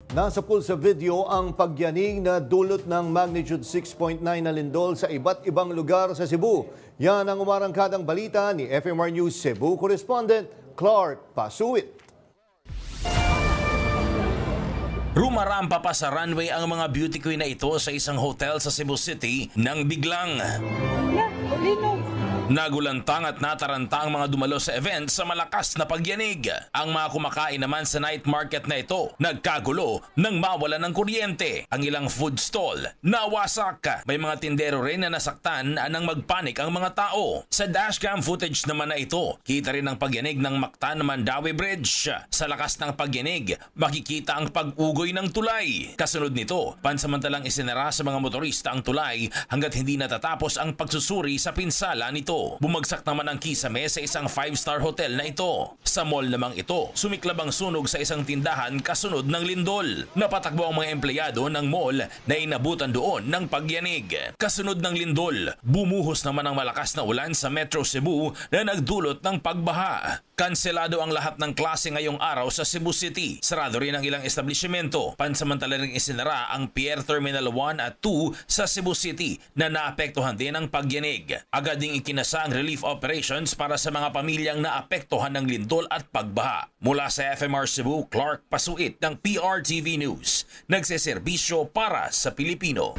Nasa pool sa video ang pagyanig na dulot ng magnitude 6.9 na lindol sa iba't ibang lugar sa Cebu. Yan ang umarangkadang balita ni FMR News Cebu correspondent Clark Pasuit. Rumarampa pa sa runway ang mga beauty queen na ito sa isang hotel sa Cebu City nang biglang nagulantang at nataranta ang mga dumalo sa event sa malakas na pagyanig. Ang mga kumakain naman sa night market na ito nagkagulo nang mawala ng kuryente. Ang ilang food stall nawasak. May mga tindero rin na nasaktan nang magpanik ang mga tao. Sa dashcam footage naman na ito, kita rin ang pagyanig ng Mactan-Mandaue Bridge. Sa lakas ng pagyanig, makikita ang pag-ugoy ng tulay. Kasunod nito, pansamantalang isinara sa mga motorista ang tulay hanggat hindi natatapos ang pagsusuri sa pinsala nito. Bumagsak naman ang kisame sa isang 5-star hotel na ito. Sa mall namang ito, sumiklab ang sunog sa isang tindahan kasunod ng lindol. Napatakbo ang mga empleyado ng mall na inabutan doon ng pagyanig. Kasunod ng lindol, bumuhos naman ang malakas na ulan sa Metro Cebu na nagdulot ng pagbaha. Kanselado ang lahat ng klase ngayong araw sa Cebu City. Sarado rin ang ilang establishmento. Pansamantala ring isinara ang Pier Terminal 1 at 2 sa Cebu City na naapektuhan din ng pagyanig. Agad ding ikinasa ang relief operations para sa mga pamilyang naapektuhan ng lindol at pagbaha. Mula sa FMR Cebu, Clark Pasuit ng PRTV News. Nagseserbisyo para sa Pilipino.